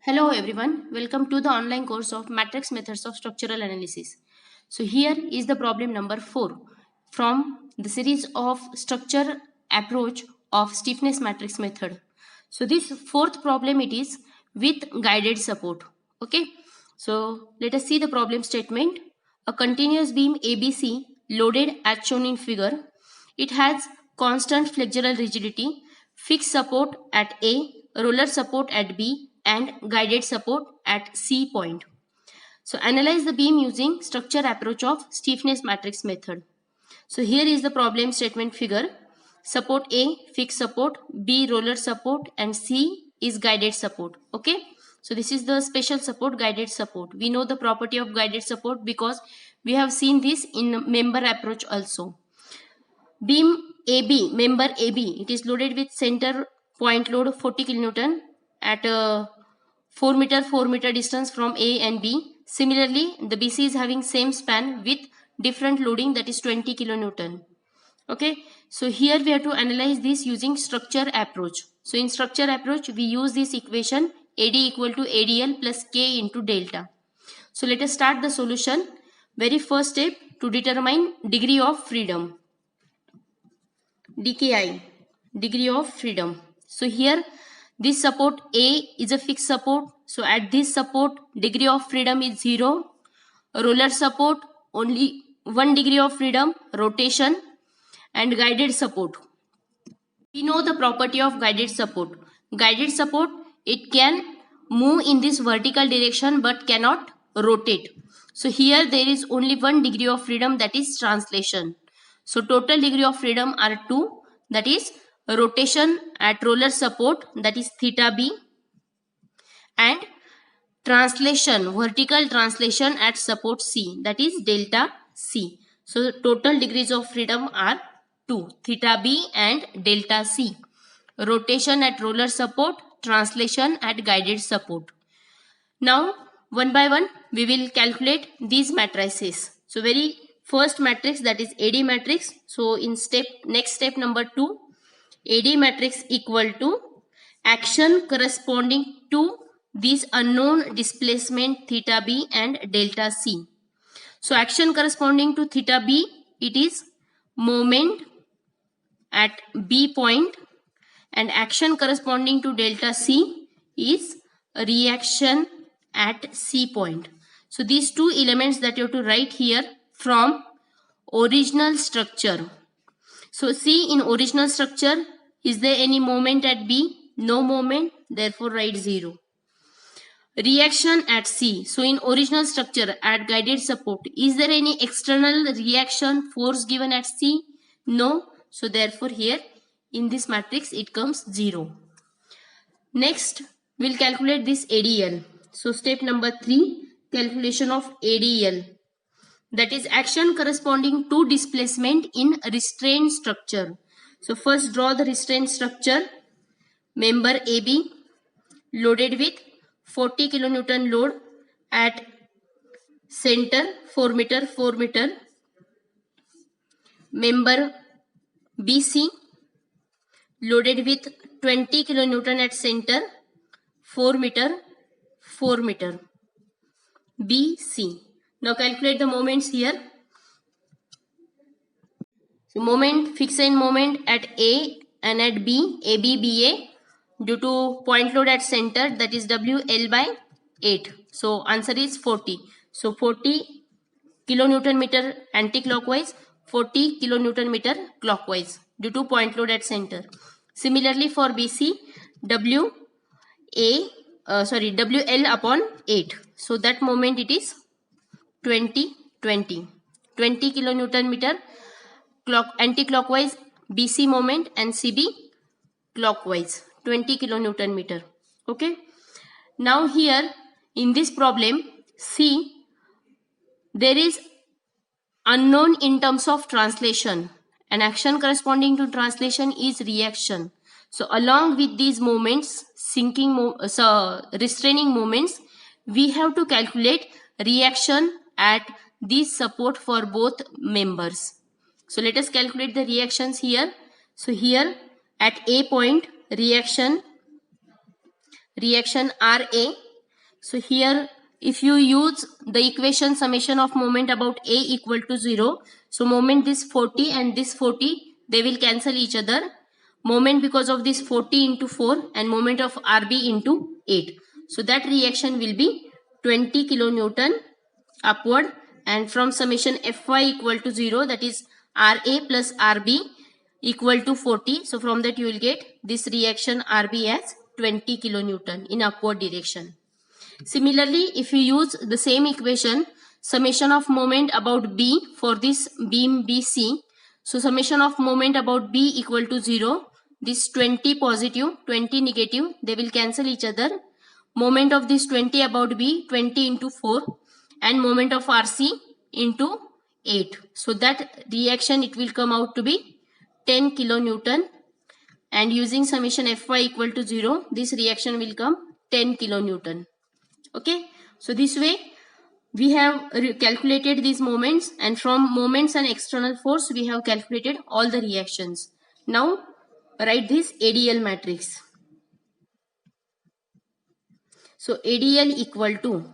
Hello everyone, welcome to the online course of Matrix Methods of Structural Analysis. So here is the problem number 4 from the series of structure approach of stiffness matrix method. So this fourth problem it is with guided support. Okay, so let us see the problem statement. A continuous beam ABC loaded as shown in figure. It has constant flexural rigidity, fixed support at A, roller support at B and guided support at C point. So analyze the beam using structure approach of stiffness matrix method. So here is the problem statement figure. Support A, fixed support, B, roller support and C is guided support. Okay. So this is the special support, guided support. We know the property of guided support because we have seen this in member approach also. Beam AB, member AB, it is loaded with center point load 40 kilonewton at a 4 meter distance from A and B. Similarly, the BC is having same span with different loading, that is 20 kilonewton. Okay, so here we have to analyze this using structure approach. So in structure approach, we use this equation AD equal to ADL plus K into delta. So let us start the solution. Very first step, to determine degree of freedom. DKI, degree of freedom. So here this support A is a fixed support. So at this support degree of freedom is 0. Roller support only 1 degree of freedom, rotation and guided support. We know the property of guided support. Guided support, it can move in this vertical direction but cannot rotate. So here there is only 1 degree of freedom, that is translation. So total degree of freedom are 2, that is rotation at roller support, that is theta b, and translation, vertical translation at support C, that is delta C. So total degrees of freedom are 2, theta b and delta C. Rotation at roller support, translation at guided support. Now one by one we will calculate these matrices. So very first matrix, that is AD matrix. So in next step number 2, AD matrix equal to action corresponding to this unknown displacement theta b and delta C. So action corresponding to theta b, it is moment at B point, and action corresponding to delta C is reaction at C point. So these two elements that you have to write here from original structure. So see, in original structure, is there any moment at B? No moment, therefore write 0. Reaction at C. So in original structure at guided support, is there any external reaction force given at C? No. So therefore here in this matrix it comes 0. Next we'll calculate this ADL. So step number 3, calculation of ADL. That is action corresponding to displacement in restraint structure. So first draw the restraint structure. Member AB loaded with 40 kilonewton load at center 4 meter. Member BC loaded with 20 kilonewton at center 4 meter. BC. Now calculate the moments here. So moment, fixed end moment at A and at B, AB, BA, due to point load at center, that is WL by 8. So answer is 40. So 40 kilonewton meter anti-clockwise, 40 kilonewton meter clockwise due to point load at center. Similarly for BC, WL upon 8. So that moment it is 20 kilonewton meter anti-clockwise BC moment and CB clockwise 20 kilonewton meter. Okay. Now here in this problem, see, there is unknown in terms of translation, and action corresponding to translation is reaction. So along with these moments, restraining moments, we have to calculate reaction at this support for both members. So let us calculate the reactions here. So here at A point, reaction RA So here if you use the equation summation of moment about A equal to 0, so moment this 40 and this 40, they will cancel each other. Moment because of this 40 into 4 and moment of RB into 8. So that reaction will be 20 kilonewton upward, and from summation Fy equal to 0, that is Ra plus Rb equal to 40. So from that you will get this reaction Rb as 20 kilonewton in upward direction. Similarly, if you use the same equation, summation of moment about B for this beam BC, so summation of moment about B equal to 0, this 20 positive, 20 negative, they will cancel each other. Moment of this 20 about B, 20 into 4, and moment of RC into 8. So that reaction it will come out to be 10 kilonewton, and using summation Fy equal to 0, this reaction will come 10 kilonewton. Okay, so this way we have calculated these moments, and from moments and external force we have calculated all the reactions. Now write this ADL matrix. So ADL equal to,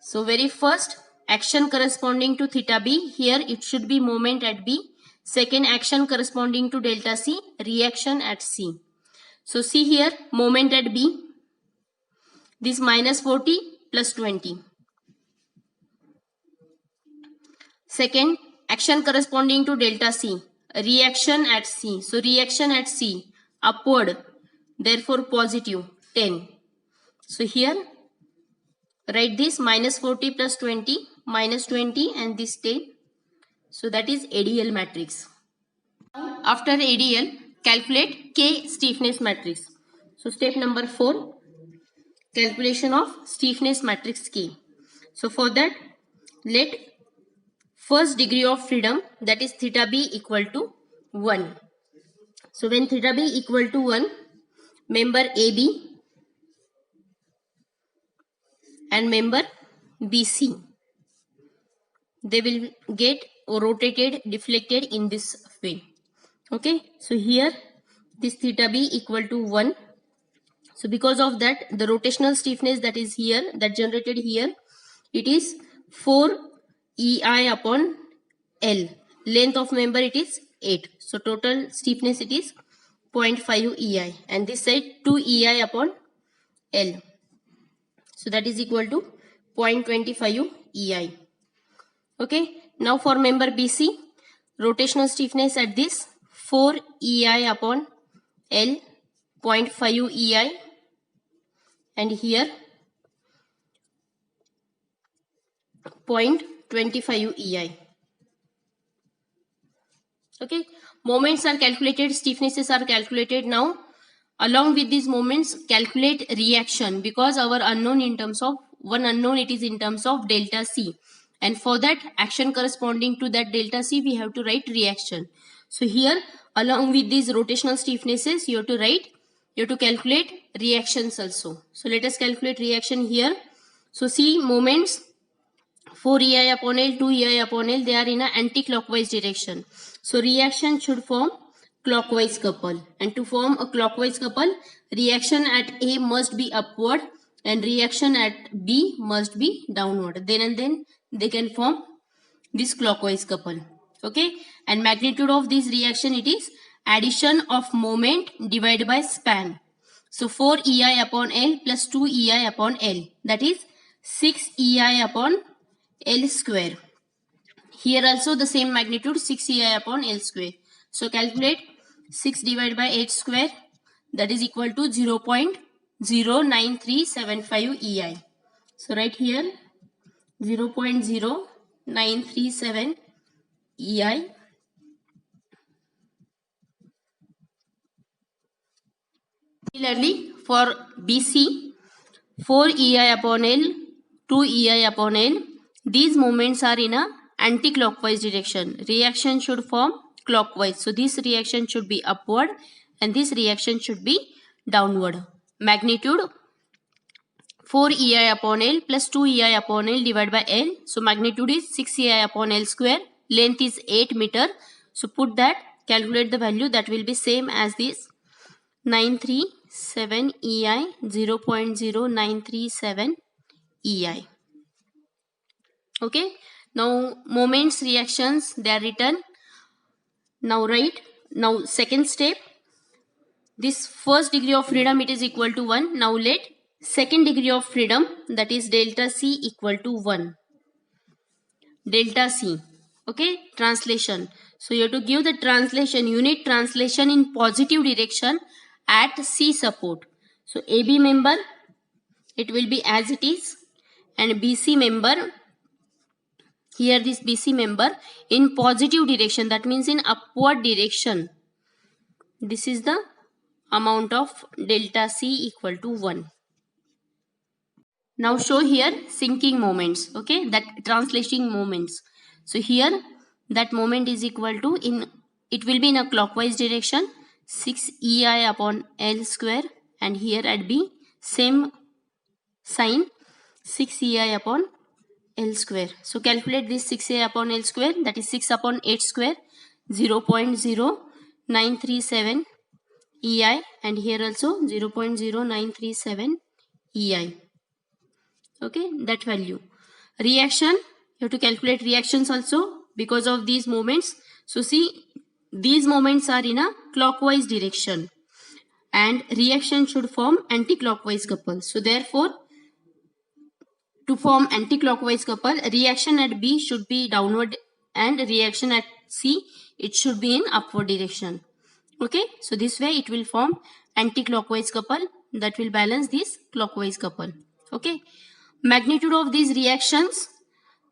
so very first action corresponding to theta B, here it should be moment at B. Second action corresponding to delta C, reaction at C. So see here, moment at B, this minus 40 plus 20. Second, action corresponding to delta C, reaction at C. So reaction at C, upward, therefore positive, 10. So here, write this minus 40 plus 20, minus 20 and this 10. So that is ADL matrix. After ADL, calculate K stiffness matrix. So step number 4, calculation of stiffness matrix K. So for that, let first degree of freedom, that is theta B equal to 1. So when theta B equal to 1, member AB and member BC, they will get rotated, deflected in this way. Okay, so here this theta B equal to 1. So because of that, the rotational stiffness that is here, that generated here, it is 4 EI upon L. Length of member it is 8. So total stiffness it is 0.5 EI, and this side 2 EI upon L. So that is equal to 0.25 EI. Okay, now for member BC, rotational stiffness at this 4 EI upon L, 0.5 EI, and here 0.25 EI. Okay, moments are calculated, stiffnesses are calculated. Now along with these moments, calculate reaction, because our unknown in terms of one unknown, it is in terms of delta C, and for that action corresponding to that delta C we have to write reaction. So here along with these rotational stiffnesses you have to calculate reactions also. So let us calculate reaction here. So see, moments 4 EI upon L, 2 EI upon L, they are in an anti-clockwise direction. So reaction should form clockwise couple, and to form a clockwise couple, reaction at A must be upward and reaction at B must be downward. Then and then they can form this clockwise couple. Okay, and magnitude of this reaction, it is addition of moment divided by span. So 4 EI upon L plus 2 EI upon L, that is 6 EI upon L square. Here also the same magnitude, 6 EI upon L square. So calculate 6 divided by 8 square, that is equal to 0.09375 EI. So right here 0.0937 EI. Similarly for BC, 4 EI upon L, 2 EI upon L, these moments are in a anti-clockwise direction. Reaction should form clockwise. So this reaction should be upward and this reaction should be downward. Magnitude 4 EI upon L plus 2 EI upon L divided by L. So magnitude is 6 EI upon L square. Length is 8 meter. So put that, calculate the value, that will be same as this 9375 0.00937 EI, 0.0937 EI. Okay, now moments, reactions, they are written. Now write. Now second step, this first degree of freedom, it is equal to 1. Now let second degree of freedom, that is delta C, equal to 1. Delta C. Okay, translation. So you have to give the translation, unit translation in positive direction at C support. So AB member, it will be as it is, and BC member, here this BC member in positive direction, that means in upward direction. This is the amount of delta C equal to 1. Now show here sinking moments, okay, that translating moments. So here that moment is equal to, it will be in a clockwise direction, 6 EI upon L square, and here at B same sign, 6 EI upon L square. So calculate this 6 EI upon L square, that is 6 upon 8 square, 0.0937 EI, and here also 0.0937 EI. Okay, that value. Reaction, you have to calculate reactions also because of these moments. So see, these moments are in a clockwise direction and reaction should form anti-clockwise couple. So therefore, to form anti-clockwise couple, reaction at B should be downward and reaction at C, it should be in upward direction. Okay, so this way it will form anti-clockwise couple that will balance this clockwise couple. Okay, magnitude of these reactions,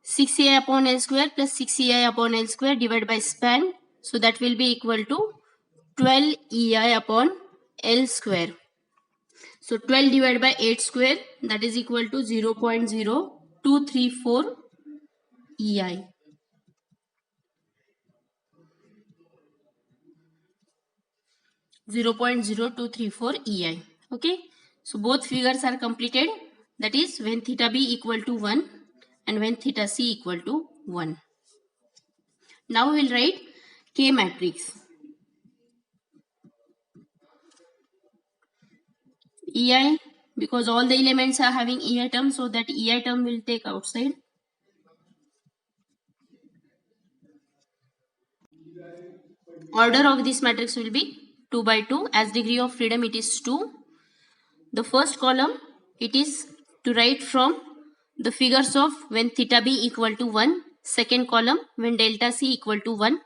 6 EI upon L square plus 6 EI upon L square divided by span. So that will be equal to 12 EI upon L square. So 12 divided by 8 square, that is equal to 0.0234 EI. Okay, so both figures are completed, that is when theta B equal to 1 and when theta C equal to 1. Now we will write K matrix. EI, because all the elements are having EI term, so that EI term will take outside. Order of this matrix will be 2 by 2, as degree of freedom it is 2. The first column, it is to write from the figures of when theta B equal to 1. Second column, when delta C equal to 1.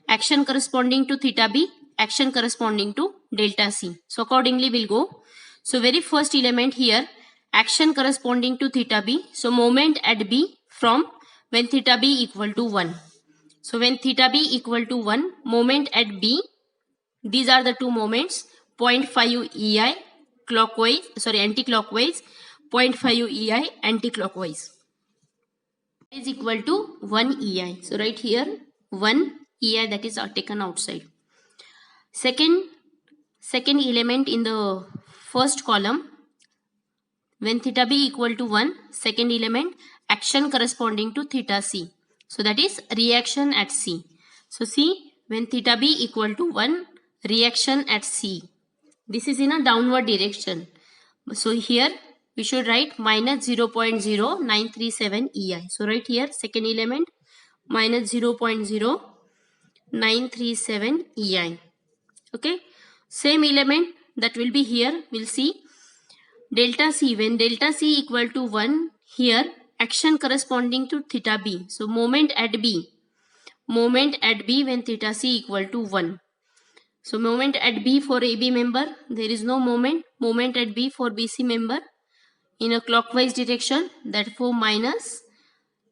Action corresponding to theta B, action corresponding to delta C. So accordingly we'll go. So very first element here, action corresponding to theta B. So moment at B from when theta B equal to 1. So when theta B equal to 1, moment at B, these are the two moments, 0.5 EI clockwise, anti-clockwise, 0.5 EI anti-clockwise is equal to 1 EI. So right here 1 EI, that is taken outside. Second element in the first column, when theta B equal to 1, second element, action corresponding to theta C. So that is reaction at C. So see, when theta B equal to 1, reaction at C. This is in a downward direction. So here we should write minus 0.0937 EI. So right here second element, minus 0.0937 EI. Okay, same element that will be here, we'll see delta C. When delta C equal to 1, here action corresponding to theta B. So moment at B when theta C equal to 1. So moment at B for AB member, there is no moment. Moment at B for BC member in a clockwise direction, therefore minus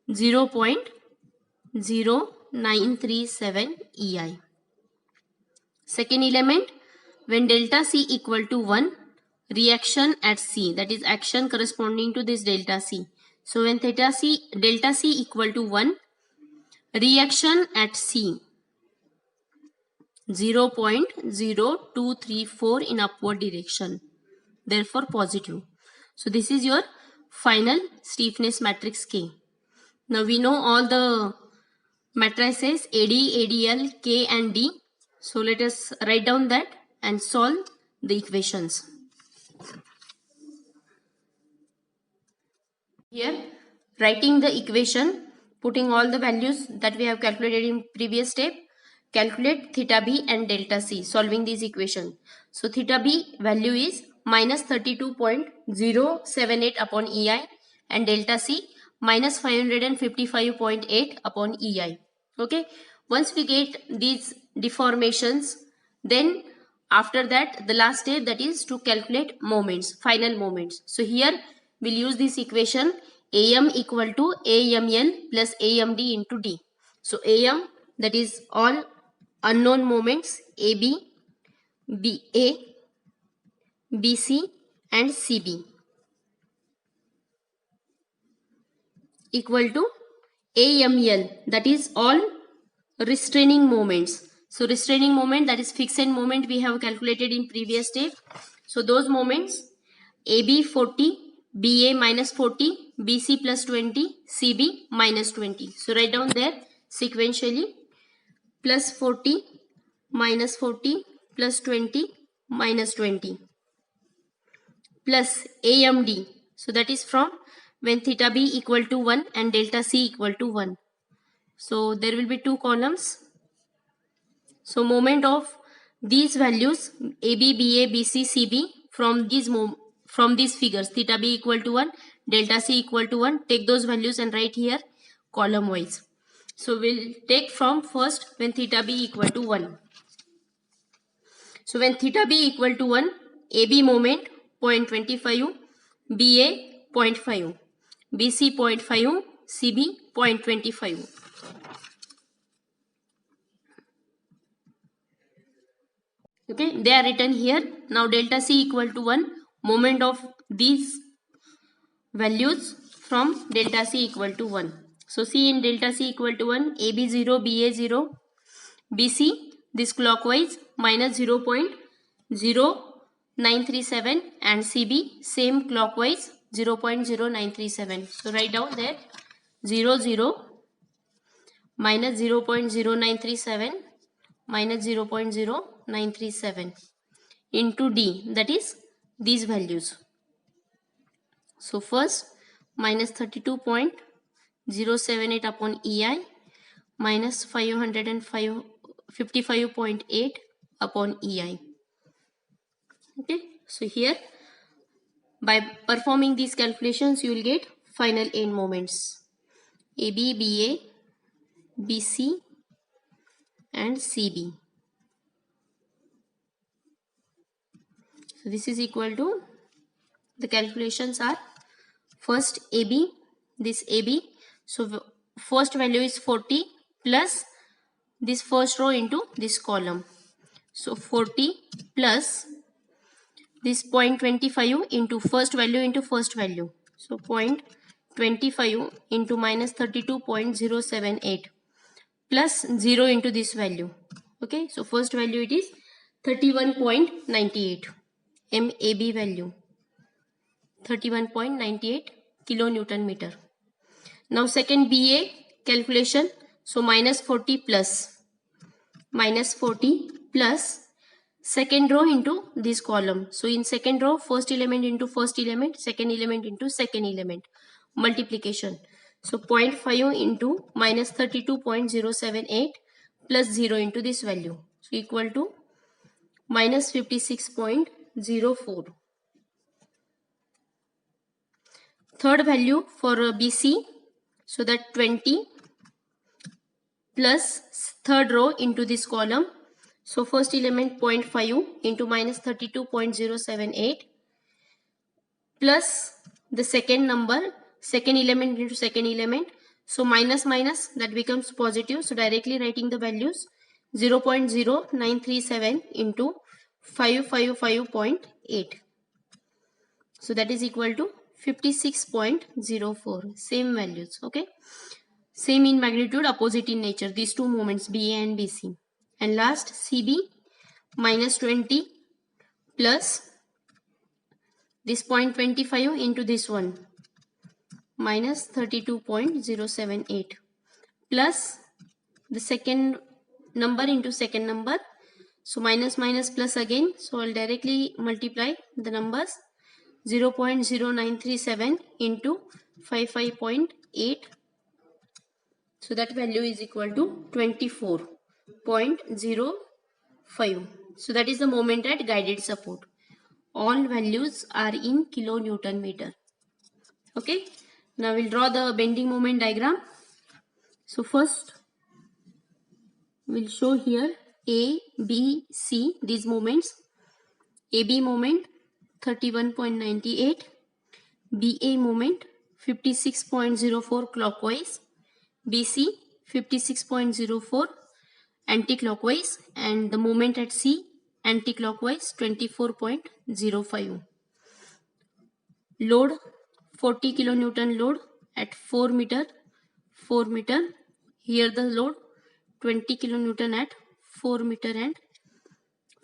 0.0937 EI. Second element, when delta C equal to 1, reaction at C, that is action corresponding to this delta C. So when delta C equal to 1, reaction at C, 0.0234 in upward direction, therefore positive. So this is your final stiffness matrix K. Now we know all the matrices AD, ADL, K and D. So let us write down that and solve the equations. Here, writing the equation, putting all the values that we have calculated in previous step, calculate theta b and delta c, solving this equation. So theta b value is minus 32.078 upon EI and delta c minus 555.8 upon EI. Okay, once we get these deformations, then after that the last step, that is to calculate moments, final moments. So here we'll use this equation, AM equal to AML plus AMD into D. So AM, that is all unknown moments AB, BA, BC and CB, equal to AML, that is all restraining moments. So restraining moment, that is fixed moment, we have calculated in previous step. So those moments, AB 40, BA minus 40, BC plus 20, CB minus 20. So write down there sequentially, plus 40, minus 40, plus 20, minus 20, plus AMD. So that is from when theta B equal to 1 and delta C equal to 1. So there will be two columns. So moment of these values AB, BA, BC, CB from these figures, theta B equal to 1, delta C equal to 1, take those values and write here column wise. So we'll take from first when theta B equal to 1. So when theta B equal to 1, AB moment 0.25, BA 0.5, BC 0.5, CB 0.25. Okay, they are written here. Now delta C equal to 1, moment of these values from delta C equal to 1. So C in delta C equal to 1, AB 0, BA 0, BC this clockwise minus 0.0937 and CB same clockwise 0.0937. So write down that 0, minus 0.0937 minus 0.0937 into D, that is these values. So first minus 32.078 upon EI minus 555.8 upon EI. Okay, so here by performing these calculations you will get final end moments AB, BA, BC and CB. So this is equal to, the calculations are first AB, this AB, so first value is 40 plus this first row into this column. So 40 plus this 0.25 into first value. So 0.25 into minus 32.078 plus 0 into this value. Okay, so first value it is 31.98 MAB value, 31.98 kilonewton meter. Now second BA calculation. So minus 40 plus second row into this column. So in second row, first element into first element, second element into second element, multiplication. So 0.5 into minus 32.078 plus 0 into this value. So equal to minus 56.04. Third value for BC, so that 20 plus third row into this column. So first element 0.5 into minus 32.078 plus the second number, second element into second element. So minus minus, that becomes positive. So directly writing the values 0.0937 into 555.8. So that is equal to 56.04. Same values. Okay. Same in magnitude, opposite in nature. These two moments BA and BC. And last CB minus 20 plus this 0.25 into this one minus 32.078 plus the second number into second number. So minus minus plus again. So I'll directly multiply the numbers. 0.0937 into 55.8. So that value is equal to 24.05. So that is the moment at guided support. All values are in kilonewton meter. Okay. Now we'll draw the bending moment diagram. So first we'll show here A, B, C, these moments. AB moment 31.98, BA moment 56.04 clockwise, BC 56.04 anti-clockwise, and the moment at C anti-clockwise 24.05. Load 40 kilonewton load at 4 meter. Here the load 20 kilonewton at 4 meter and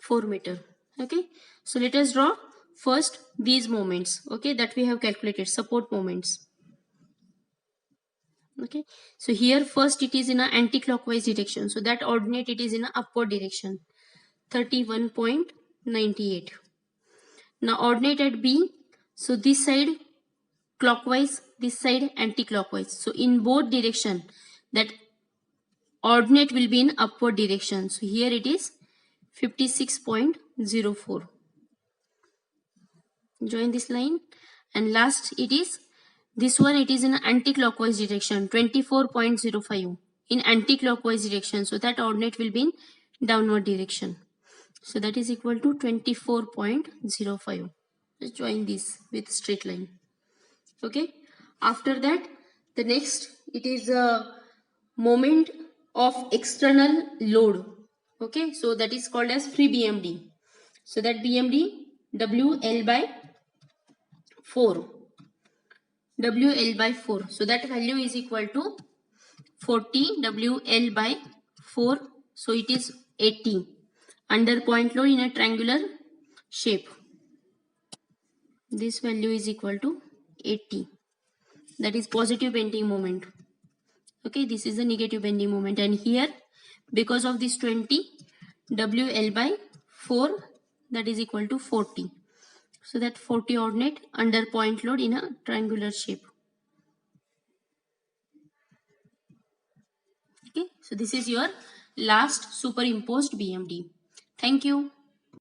4 meter. Okay, so let us draw first these moments, okay, that we have calculated, support moments. Okay, so here first it is in an anti-clockwise direction, so that ordinate it is in an upward direction, 31.98. Now ordinate at B, so this side clockwise, this side anti-clockwise, so in both direction that ordinate will be in upward direction. So here it is 56.04. Join this line, and last it is this one, it is in anti-clockwise direction, 24.05 in anti-clockwise direction, so that ordinate will be in downward direction, so that is equal to 24.05. Let's join this with straight line. Okay, after that the next it is a moment of external load. Okay, so that is called as free BMD. So that BMD WL by 4. WL by 4. So that value is equal to 40 WL by 4. So it is 80 under point load in a triangular shape. This value is equal to 80. That is positive bending moment. Okay, this is the negative bending moment, and here because of this 20, WL by 4, that is equal to 40. So that 40 ordinate under point load in a triangular shape. Okay, so this is your last superimposed BMD. Thank you.